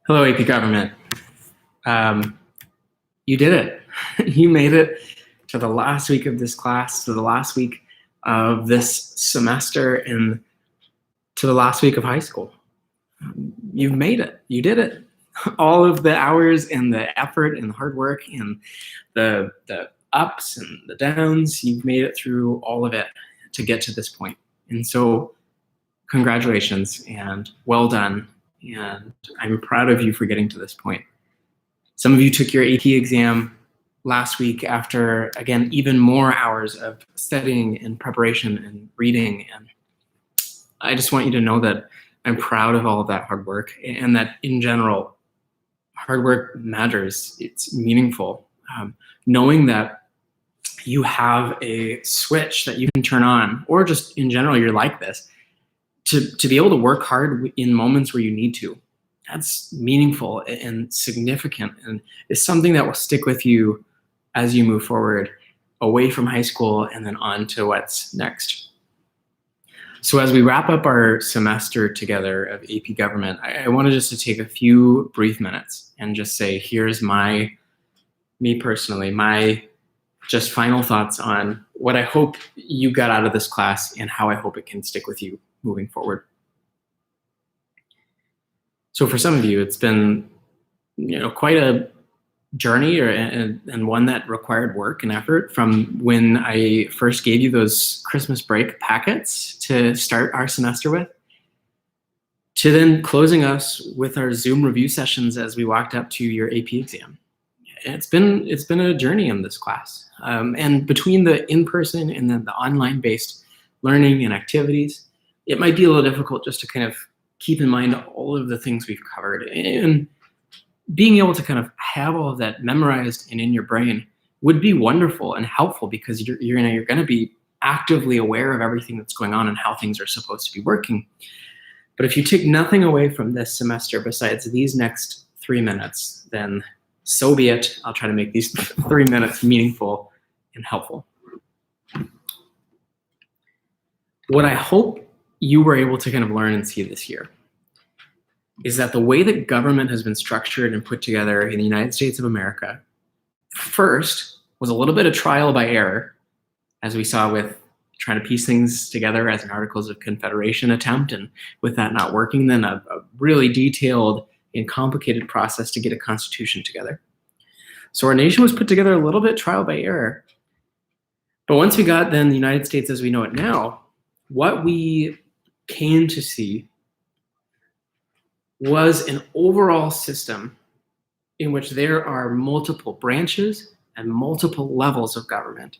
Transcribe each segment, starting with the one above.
Hello, AP Government. You did it. You made it to the last week of this class, to the last week of this semester, and to the last week of high school. You've made it. You did it. All of the hours and the effort and the hard work and the ups and the downs, you've made it through all of it to get to this point. And so congratulations and well done. And I'm proud of you for getting to this point. Some of you took your AP exam last week after, again, even more hours of studying and preparation and reading. And I just want you to know that I'm proud of all of that hard work, and that in general, hard work matters. It's meaningful. Knowing that you have a switch that you can turn on, or just in general, you're like this, to be able to work hard in moments where you need to. That's meaningful and significant, and is something that will stick with you as you move forward away from high school and then on to what's next. So as we wrap up our semester together of AP Government, I wanted just to take a few brief minutes and just say, here's me personally, my just final thoughts on what I hope you got out of this class and how I hope it can stick with you moving forward. So for some of you, it's been, quite a journey and one that required work and effort, from when I first gave you those Christmas break packets to start our semester with, to then closing us with our Zoom review sessions as we walked up to your AP exam. It's been a journey in this class. And between the in-person and then the online-based learning and activities, it might be a little difficult just to kind of keep in mind all of the things we've covered. And being able to kind of have all of that memorized and in your brain would be wonderful and helpful, because you're going to be actively aware of everything that's going on and how things are supposed to be working. But if you take nothing away from this semester besides these next 3 minutes, then so be it. I'll try to make these 3 minutes meaningful and helpful. What I hope you were able to kind of learn and see this year is that the way that government has been structured and put together in the United States of America, first was a little bit of trial by error, as we saw with trying to piece things together as an Articles of Confederation attempt, and with that not working, then a really detailed and complicated process to get a constitution together. So our nation was put together a little bit trial by error. But once we got then the United States as we know it now, what we came to see was an overall system in which there are multiple branches and multiple levels of government,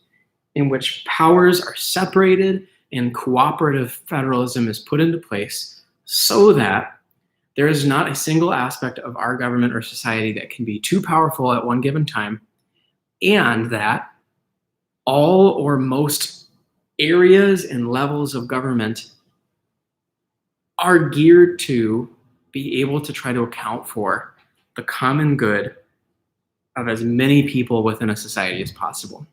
in which powers are separated and cooperative federalism is put into place, so that there is not a single aspect of our government or society that can be too powerful at one given time, and that all or most areas and levels of government are geared to be able to try to account for the common good of as many people within a society as possible.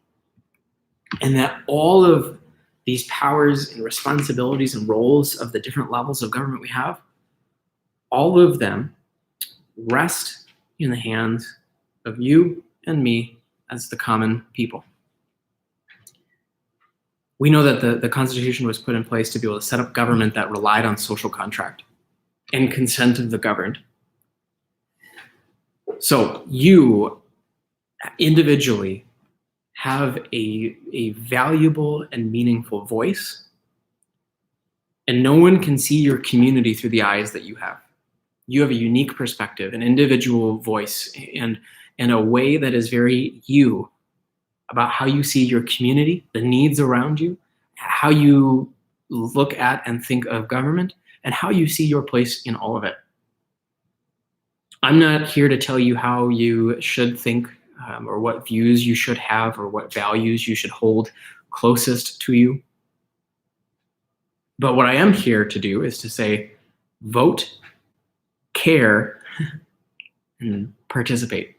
And that all of these powers and responsibilities and roles of the different levels of government we have, all of them rest in the hands of you and me as the common people. We know that the Constitution was put in place to be able to set up government that relied on social contract and consent of the governed. So you individually have a valuable and meaningful voice, and no one can see your community through the eyes that you have. You have a unique perspective, an individual voice, and a way that is very you, about how you see your community, the needs around you, how you look at and think of government, and how you see your place in all of it. I'm not here to tell you how you should think, or what views you should have, or what values you should hold closest to you. But what I am here to do is to say, vote, care, and participate.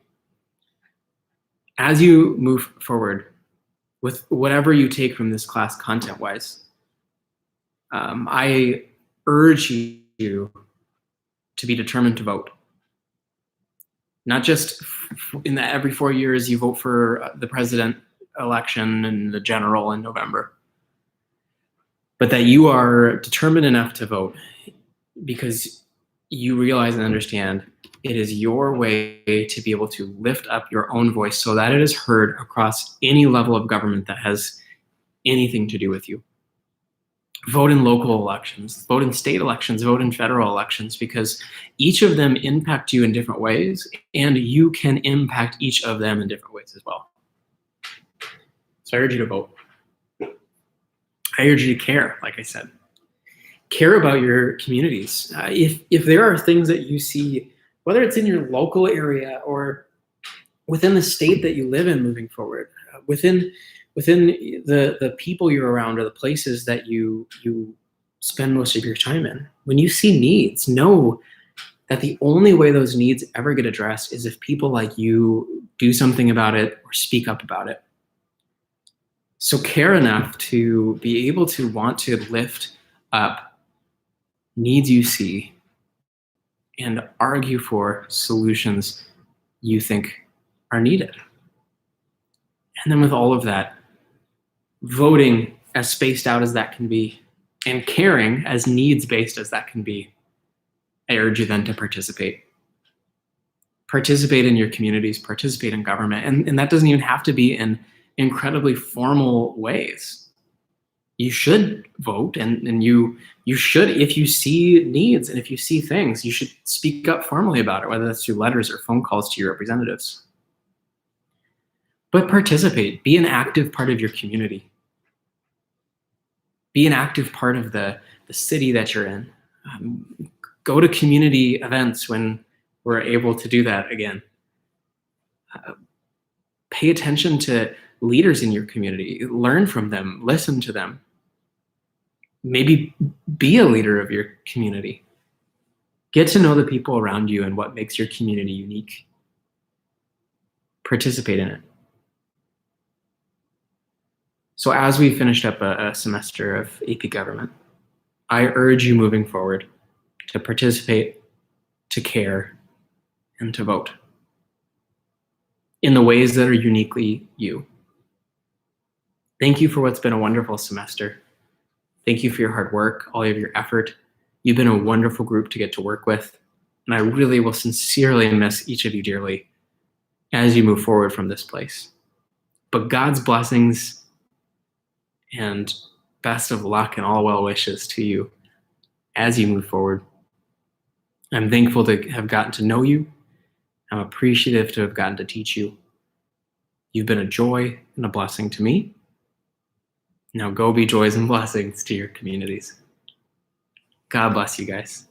As you move forward with whatever you take from this class content-wise, I urge you to be determined to vote. Not just in that every 4 years you vote for the president election and the general in November, but that you are determined enough to vote because you realize and understand it is your way to be able to lift up your own voice so that it is heard across any level of government that has anything to do with you. Vote in local elections, vote in state elections, vote in federal elections, because each of them impact you in different ways, and you can impact each of them in different ways as well. So I urge you to vote. I urge you to care, like I said. Care about your communities. If there are things that you see, whether it's in your local area or within the state that you live in moving forward, within the people you're around or the places that you spend most of your time in, when you see needs, know that the only way those needs ever get addressed is if people like you do something about it or speak up about it. So care enough to be able to want to lift up needs you see and argue for solutions you think are needed. And then with all of that, voting as spaced out as that can be and caring as needs-based as that can be, I urge you then to participate. Participate in your communities, participate in government. And that doesn't even have to be in incredibly formal ways. You should vote, and you should, if you see needs and if you see things, you should speak up formally about it, whether that's through letters or phone calls to your representatives. But participate, be an active part of your community. Be an active part of the city that you're in. Go to community events when we're able to do that again. Pay attention to leaders in your community. Learn from them. Listen to them. Maybe be a leader of your community. Get to know the people around you and what makes your community unique. Participate in it. So as we finished up a semester of AP Government, I urge you moving forward to participate, to care, and to vote in the ways that are uniquely you. Thank you for what's been a wonderful semester. Thank you for your hard work, all of your effort. You've been a wonderful group to get to work with, and I really will sincerely miss each of you dearly as you move forward from this place. But God's blessings and best of luck and all well wishes to you as you move forward. I'm thankful to have gotten to know you. I'm appreciative to have gotten to teach you. You've been a joy and a blessing to me. Now go be joys and blessings to your communities. God bless you guys.